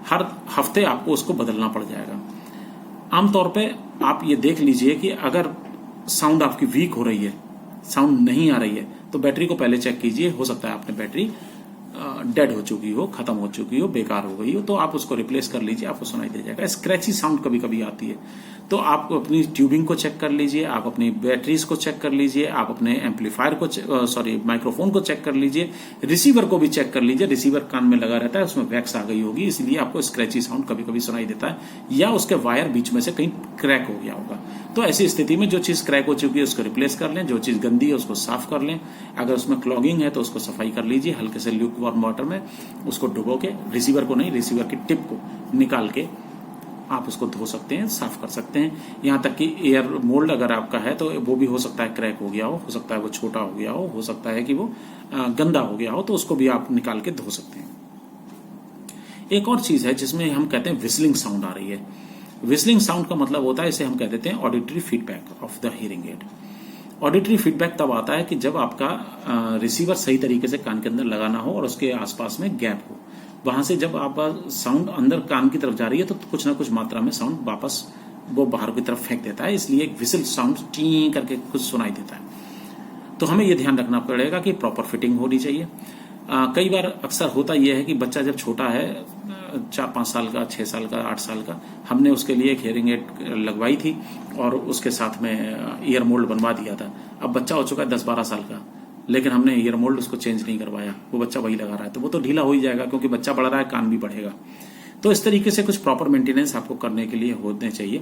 हर हफ्ते आपको उसको बदलना पड़ जाएगा। आमतौर पे आप ये देख लीजिए कि अगर साउंड आपकी वीक हो रही है, साउंड नहीं आ रही है, तो बैटरी को पहले चेक कीजिए। हो सकता है आपने बैटरी डेड हो चुकी हो, खत्म हो चुकी हो, बेकार हो गई हो, तो आप उसको रिप्लेस कर लीजिए, आपको सुनाई दे जाएगा। स्क्रैची साउंड कभी कभी आती है, तो आप अपनी ट्यूबिंग को चेक कर लीजिए, आप अपनी बैटरीज को चेक कर लीजिए, आप अपने एम्पलीफायर को माइक्रोफोन को चेक कर लीजिए, रिसीवर को भी चेक कर लीजिए। रिसीवर कान में लगा रहता है, उसमें वैक्स आ गई होगी, इसलिए आपको स्क्रैची साउंड कभी कभी सुनाई देता है, या उसके वायर बीच में से कहीं क्रैक हो गया होगा। तो ऐसी स्थिति में जो चीज क्रैक हो चुकी है उसको रिप्लेस कर लें, जो चीज गंदी है उसको साफ कर लें। अगर उसमें क्लॉगिंग है तो उसको सफाई कर लीजिए, हल्के से ल्यूक वार्म वाटर में उसको डुबो के, रिसीवर को नहीं, रिसीवर की टिप को निकाल के आप उसको धो सकते हैं, साफ कर सकते हैं। यहाँ तक कि एयर मोल्ड अगर आपका है तो वो भी हो सकता है क्रैक हो गया हो सकता है वो छोटा हो गया हो सकता है कि वो गंदा हो गया हो, तो उसको भी आप निकाल के धो सकते हैं। एक और चीज है जिसमें हम कहते हैं विस्लिंग साउंड आ रही है। विस्लिंग साउंड का मतलब होता है, इसे हम कह देते हैं auditory feedback of the hearing aid. Auditory feedback तब आता है कि जब आपका रिसीवर सही तरीके से कान के अंदर लगाना हो और उसके आसपास में गैप हो। वहां से जब आप साउंड अंदर कान की तरफ जा रही है तो कुछ ना कुछ मात्रा में साउंड वापस वो बाहर की तरफ फेंक देता है, इसलिए एक विसल साउंड टी करके कुछ सुनाई देता है। तो हमें ये ध्यान रखना पड़ेगा कि प्रॉपर फिटिंग होनी चाहिए। कई बार अक्सर होता यह है कि बच्चा जब छोटा है, 4-5 साल का, 6 साल का, 8 साल का, हमने उसके लिए एक हियरिंग एड लगवाई थी और उसके साथ में ईयर मोल्ड बनवा दिया था। अब बच्चा हो चुका है 10-12 साल का, लेकिन हमने ईयर मोल्ड उसको चेंज नहीं करवाया, वो बच्चा वही लगा रहा है, तो वो तो ढीला हो ही जाएगा क्योंकि बच्चा बढ़ रहा है, कान भी बढ़ेगा। तो इस तरीके से कुछ प्रॉपर मेंटेनेंस आपको करने के लिए होने चाहिए।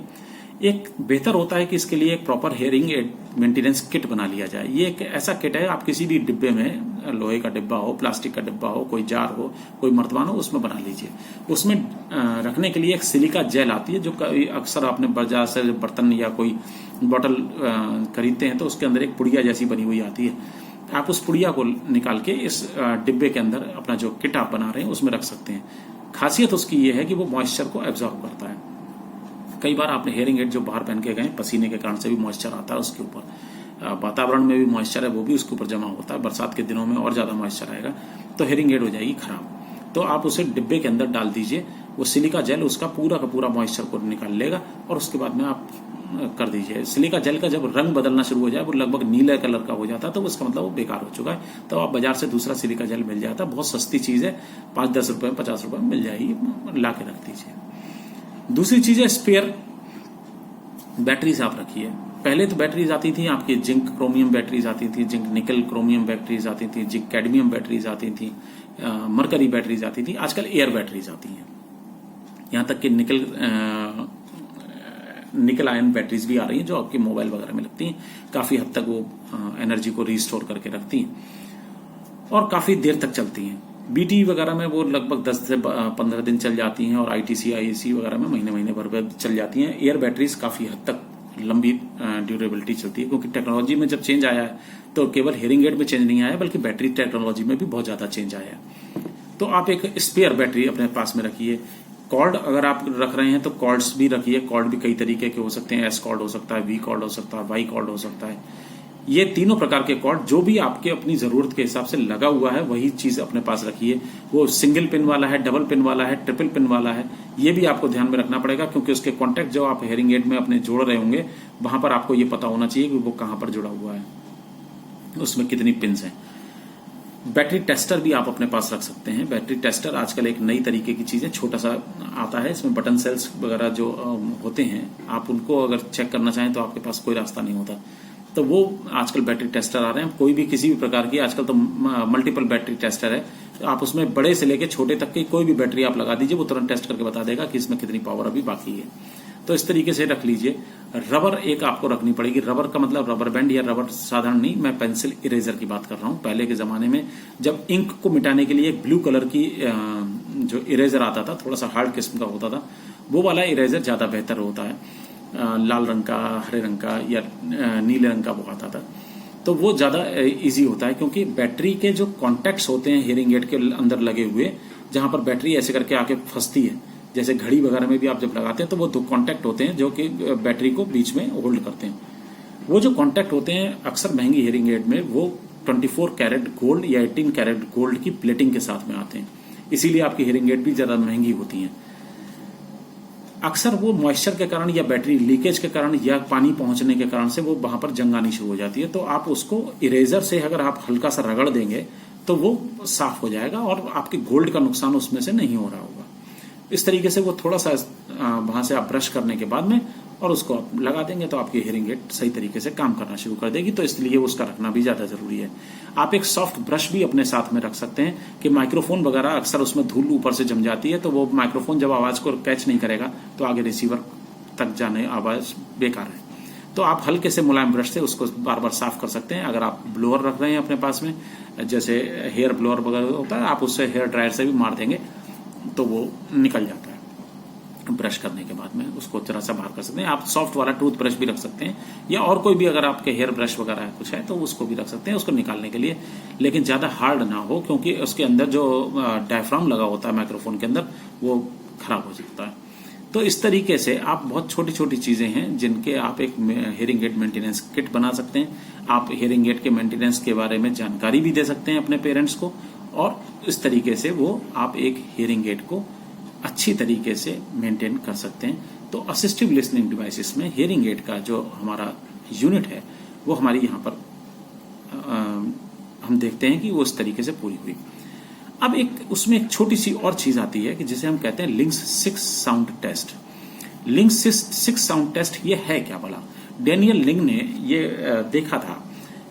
एक बेहतर होता है कि इसके लिए एक proper hearing aid maintenance kit बना लिया जाए। ये एक ऐसा किट है, आप किसी भी डिब्बे में, लोहे का डिब्बा हो, प्लास्टिक का डिब्बा हो, कोई जार हो, कोई मर्तबान हो, उसमें बना लीजिए। उसमें रखने के लिए एक सिलिका जेल आती है, जो अक्सर आपने बाजार से बर्तन या कोई बॉटल खरीदते हैं तो उसके अंदर एक पुड़िया जैसी बनी हुई आती है। आप उस पुड़िया को निकाल के इस डिब्बे के अंदर अपना जो किट आप बना रहे हैं उसमें रख सकते हैं। खासियत उसकी ये है कि वो मॉइस्चर को एब्जॉर्ब करता है। कई बार आपने हियरिंग एड जो बाहर पहन के गए, पसीने के कारण से भी मॉइस्चर आता है उसके ऊपर, वातावरण में भी मॉइस्चर है वो भी उसके ऊपर जमा होता है। बरसात के दिनों में और ज्यादा मॉइस्चर आएगा तो हियरिंग एड हो जाएगी खराब। तो आप उसे डिब्बे के अंदर डाल दीजिए, वो सिलिका जेल उसका पूरा का पूरा मॉइस्चर को निकाल लेगा और उसके बाद में आप कर दीजिए। सिलिका जेल का जब रंग बदलना शुरू हो जाए, वो लगभग नीले कलर का हो जाता है, तो उसका मतलब वो बेकार हो चुका है। तो आप बाजार से दूसरा सिलिका जेल मिल जाता है, बहुत सस्ती चीज है, 5-10 रुपए में, 50 रुपए में मिल जाएगी, ला के रख दीजिए। दूसरी चीज है स्पेयर बैटरीज आप रखिए। पहले तो बैटरीज आती थी आपकी जिंक क्रोमियम बैटरीज आती थी, जिंक निकल क्रोमियम बैटरीज आती थी, जिंक कैडमियम बैटरीज आती थी, मरकरी बैटरीज आती थी। आजकल एयर बैटरीज आती हैं, यहाँ तक कि निकल आयन बैटरीज भी आ रही हैं जो आपके मोबाइल वगैरह में लगती हैं। काफी हद तक वो एनर्जी को रिस्टोर करके रखती हैं और काफी देर तक चलती हैं। BT वगैरह में वो लगभग 10 से 15 दिन चल जाती हैं, और ITC IEC वगैरह में महीने भर चल जाती हैं। एयर बैटरीज काफ़ी हद तक लंबी ड्यूरेबिलिटी चलती है, क्योंकि टेक्नोलॉजी में जब चेंज आया है तो केवल हेयरिंग एड में चेंज नहीं आया, बल्कि बैटरी टेक्नोलॉजी में भी बहुत ज़्यादा चेंज आया है। तो आप एक स्पेयर बैटरी अपने पास में रखिए। कॉर्ड अगर आप रख रहे हैं तो कॉर्ड्स भी रखिए। कॉर्ड भी कई तरीके के हो सकते हैं, S कॉर्ड हो सकता है, V कॉर्ड हो सकता है, Y कॉर्ड हो सकता है। ये तीनों प्रकार के कॉर्ड जो भी आपके अपनी जरूरत के हिसाब से लगा हुआ है वही चीज अपने पास रखिए। वो सिंगल पिन वाला है, डबल पिन वाला है, ट्रिपल पिन वाला है, ये भी आपको ध्यान में रखना पड़ेगा, क्योंकि उसके कॉन्टेक्ट जो आप हेयरिंग एड में अपने जोड़ रहे होंगे वहां पर आपको ये पता होना चाहिए कि वो कहां पर जुड़ा हुआ है, उसमें कितनी पिन्स हैं। बैटरी टेस्टर भी आप अपने पास रख सकते हैं। बैटरी टेस्टर आजकल एक नई तरीके की चीज है, छोटा सा आता है, इसमें बटन सेल्स वगैरह जो होते हैं, आप उनको अगर चेक करना चाहें तो आपके पास कोई रास्ता नहीं होता, तो वो आजकल बैटरी टेस्टर आ रहे हैं। कोई भी किसी भी प्रकार की, आजकल तो मल्टीपल बैटरी टेस्टर है, तो आप उसमें बड़े से लेके छोटे तक की कोई भी बैटरी आप लगा दीजिए, वो तुरंत टेस्ट करके बता देगा कि इसमें कितनी पावर अभी बाकी है। तो इस तरीके से रख लीजिए। रबर एक आपको रखनी पड़ेगी। रबर का मतलब रबर बैंड या रबर साधारण नहीं, मैं पेंसिल इरेजर की बात कर रहा हूं। पहले के जमाने में जब इंक को मिटाने के लिए एक ब्लू कलर की जो इरेजर आता था, थोड़ा सा हार्ड किस्म का होता था, वो वाला इरेजर ज्यादा बेहतर होता है। लाल रंग का, हरे रंग का या नीले रंग का वो आता था, तो वो ज्यादा इजी होता है, क्योंकि बैटरी के जो कॉन्टैक्ट्स होते हैं हेयरिंग एड के अंदर लगे हुए, जहां पर बैटरी ऐसे करके आके फंसती है, जैसे घड़ी वगैरह में भी आप जब लगाते हैं तो वो दो कॉन्टैक्ट होते हैं जो कि बैटरी को बीच में होल्ड करते हैं। वो जो कॉन्टैक्ट होते हैं अक्सर महंगी हेयरिंग एड में वो 24 कैरेट गोल्ड या 18 कैरेट गोल्ड की प्लेटिंग के साथ में आते हैं, इसीलिए आपकी हेयरिंग एड भी ज्यादा महंगी होती हैं। अक्सर वो मॉइस्चर के कारण या बैटरी लीकेज के कारण या पानी पहुंचने के कारण से वो वहां पर जंग आनी शुरू हो जाती है, तो आप उसको इरेजर से अगर आप हल्का सा रगड़ देंगे तो वो साफ हो जाएगा और आपके गोल्ड का नुकसान उसमें से नहीं हो रहा होगा। इस तरीके से वो थोड़ा सा वहां से आप ब्रश करने के बाद में और उसको आप लगा देंगे तो आपकी हेयरिंग एड सही तरीके से काम करना शुरू कर देगी, तो इसलिए उसका रखना भी ज्यादा जरूरी है। आप एक सॉफ्ट ब्रश भी अपने साथ में रख सकते हैं कि माइक्रोफोन वगैरह अक्सर उसमें धूल ऊपर से जम जाती है, तो वो माइक्रोफोन जब आवाज को कैच नहीं करेगा तो आगे रिसीवर तक जाने आवाज बेकार है। तो आप हल्के से मुलायम ब्रश से उसको बार बार साफ कर सकते हैं। अगर आप ब्लोअर रख रहे हैं अपने पास में, जैसे हेयर ब्लोअर वगैरह होता है, आप उससे हेयर ड्रायर से भी मार देंगे तो वो निकल जाता है। ब्रश करने के बाद में उसको जरा सा बाहर कर सकते हैं। आप सॉफ्ट वाला टूथ ब्रश भी रख सकते हैं, या और कोई भी अगर आपके हेयर ब्रश वगैरह कुछ है तो उसको भी रख सकते हैं उसको निकालने के लिए, लेकिन ज्यादा हार्ड ना हो, क्योंकि उसके अंदर जो डायफ्राम लगा होता है माइक्रोफोन के अंदर वो खराब हो सकता है। तो इस तरीके से आप बहुत छोटी छोटी चीजें हैं जिनके आप एक हेयरिंग एड मेंटेनेंस किट बना सकते हैं। आप हेयरिंग एड के मेंटेनेंस के बारे में जानकारी भी दे सकते हैं अपने पेरेंट्स को, और इस तरीके से वो आप एक हेयरिंग एड को अच्छी तरीके से मेंटेन कर सकते हैं। तो असिस्टिव लिसनिंग डिवाइसेस में हेयरिंग एड का जो हमारा यूनिट है वो हमारी यहाँ पर हम देखते हैं कि वो इस तरीके से पूरी हुई। अब एक उसमें एक छोटी सी और चीज आती है कि जिसे हम कहते हैं Ling's 6 sound test. Ling's 6 sound test ये है क्या भला? डेनियल लिंग ने ये देखा था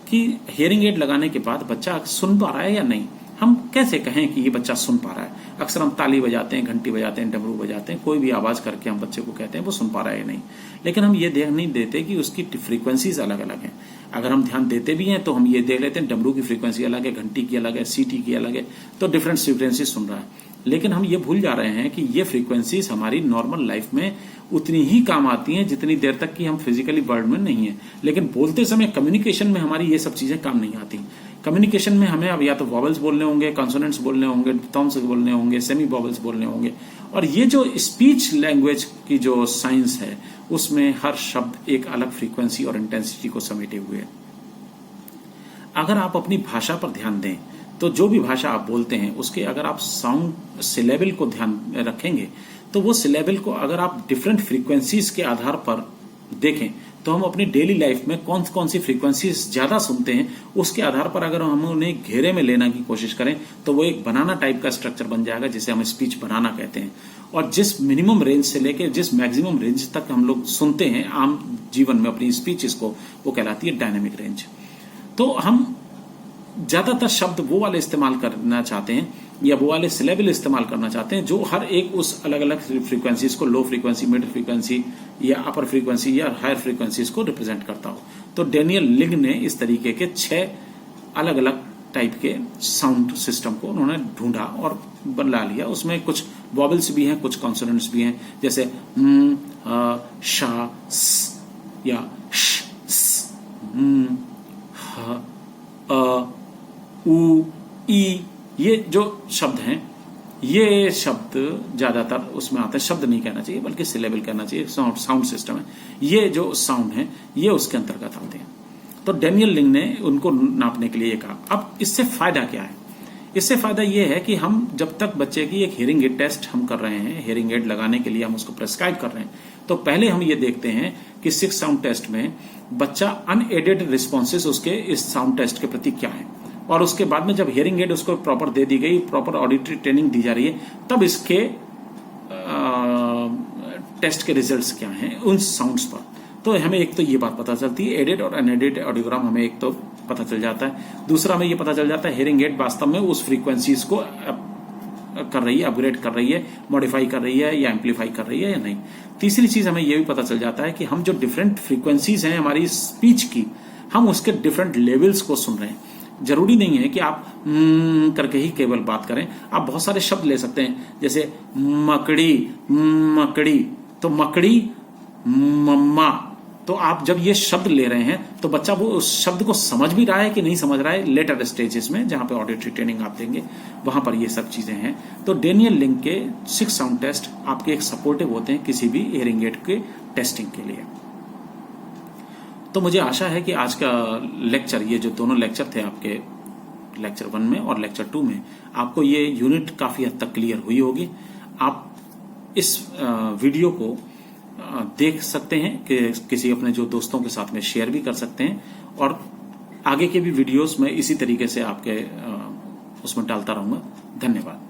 कि हेयरिंग एड लगाने के बाद बच्चा सुन पा रहा है या नहीं। हम कैसे कहें कि ये बच्चा सुन पा रहा है? अक्सर हम ताली बजाते हैं, घंटी बजाते हैं, डमरू बजाते हैं, कोई भी आवाज करके हम बच्चे को कहते हैं वो सुन पा रहा है या नहीं, लेकिन हम ये देख नहीं देते कि उसकी फ्रीक्वेंसीज अलग अलग हैं। अगर हम ध्यान देते भी हैं तो हम ये देख लेते हैं डमरू की फ्रीक्वेंसी अलग है, घंटी की अलग है, सीटी की अलग है, तो डिफरेंट फ्रीक्वेंसी सुन रहा है। लेकिन हम ये भूल जा रहे हैं कि ये फ्रीक्वेंसीज हमारी नॉर्मल लाइफ में उतनी ही काम आती हैं जितनी देर तक कि हम फिजिकली वर्ल्ड में नहीं है, लेकिन बोलते समय कम्युनिकेशन में हमारी ये सब चीजें काम नहीं आती। कम्युनिकेशन में हमें अब या तो वॉवल्स बोलने होंगे, कॉन्सोनेंट्स बोलने होंगे, डिप्थॉन्ग्स बोलने होंगे, सेमी वॉवल्स बोलने होंगे, और ये जो स्पीच लैंग्वेज की जो साइंस है उसमें हर शब्द एक अलग फ्रीक्वेंसी और इंटेंसिटी को समेटे हुए है। अगर आप अपनी भाषा पर ध्यान दें तो जो भी भाषा आप बोलते हैं उसके अगर आप साउंड सिलेबल को ध्यान रखेंगे तो वो सिलेबल को अगर आप डिफरेंट फ्रीक्वेंसीज के आधार पर देखें तो हम अपनी डेली लाइफ में कौन कौन सी फ्रीक्वेंसीज ज्यादा सुनते हैं उसके आधार पर अगर हम उन्हें घेरे में लेने की कोशिश करें तो वो एक बनाना टाइप का स्ट्रक्चर बन जाएगा जिसे हम स्पीच बनाना कहते हैं। और जिस मिनिमम रेंज से लेकर जिस मैक्सिमम रेंज तक हम लोग सुनते हैं आम जीवन में अपनी स्पीचेस को, वो कहलाती है डायनामिक रेंज। तो हम ज्यादातर शब्द वो वाले इस्तेमाल करना चाहते हैं या वो वाले सिलेबल इस्तेमाल करना चाहते हैं जो हर एक उस अलग अलग फ्रीक्वेंसीज को, लो फ्रीक्वेंसी, मिड फ्रीक्वेंसी या अपर फ्रीक्वेंसी या हायर फ्रीक्वेंसीज को रिप्रेजेंट करता हो। तो डेनियल लिंग ने इस तरीके के 6 अलग अलग टाइप के साउंड सिस्टम को उन्होंने ढूंढा और बना लिया। उसमें कुछ वॉवल्स भी हैं, कुछ कॉन्सोनेंट्स भी हैं, जैसे शा, स या श, स, ह, अ, उ, ई। ये जो शब्द हैं, ये शब्द ज्यादातर उसमें आते हैं। शब्द नहीं कहना चाहिए बल्कि सिलेबल कहना चाहिए। साउंड सिस्टम है, ये जो साउंड है ये उसके अंतर्गत आते हैं। तो डैनियल लिंग ने उनको नापने के लिए ये कहा। अब इससे फायदा क्या है? इससे फायदा ये है कि हम जब तक बच्चे की एक हियरिंग एड टेस्ट हम कर रहे हैं, हियरिंग एड लगाने के लिए हम उसको प्रेस्क्राइब कर रहे हैं, तो पहले हम ये देखते हैं कि 6 साउंड टेस्ट में बच्चा अनएडेड रिस्पॉन्सेज उसके इस साउंड टेस्ट के प्रति क्या है, और उसके बाद में जब हियरिंग एड उसको प्रॉपर दे दी गई, प्रॉपर ऑडिटरी ट्रेनिंग दी जा रही है, तब इसके टेस्ट के रिजल्ट्स क्या हैं उन साउंड्स पर। तो हमें एक तो ये बात पता चलती है, एडेड और अनएडेड ऑडियोग्राम हमें एक तो पता चल जाता है। दूसरा हमें ये पता चल जाता है हियरिंग एड वास्तव में उस फ्रीक्वेंसीज को कर रही है, अपग्रेड कर रही है, मॉडिफाई कर रही है या एम्पलीफाई कर रही है या नहीं। तीसरी चीज हमें यह भी पता चल जाता है कि हम जो डिफरेंट फ्रीक्वेंसीज हैं हमारी स्पीच की, हम उसके डिफरेंट लेवल्स को सुन रहे हैं। जरूरी नहीं है कि आप करके ही केवल बात करें, आप बहुत सारे शब्द ले सकते हैं, जैसे मकड़ी, मकड़ी, तो मकड़ी, मम्मा। तो आप जब ये शब्द ले रहे हैं तो बच्चा वो उस शब्द को समझ भी रहा है कि नहीं समझ रहा है। लेटर स्टेजेस में जहां पे ऑडिटरी ट्रेनिंग आप देंगे वहां पर ये सब चीजें हैं। तो डैनियल लिंग के 6 साउंड टेस्ट आपके एक सपोर्टिव होते हैं किसी भी हियरिंग एड के टेस्टिंग के लिए। तो मुझे आशा है कि आज का लेक्चर, ये जो दोनों लेक्चर थे आपके, लेक्चर 1 में और लेक्चर 2 में, आपको ये यूनिट काफी हद तक क्लियर हुई होगी। आप इस वीडियो को देख सकते हैं कि किसी अपने जो दोस्तों के साथ में शेयर भी कर सकते हैं, और आगे के भी वीडियोस में इसी तरीके से आपके उसमें डालता रहूंगा। धन्यवाद।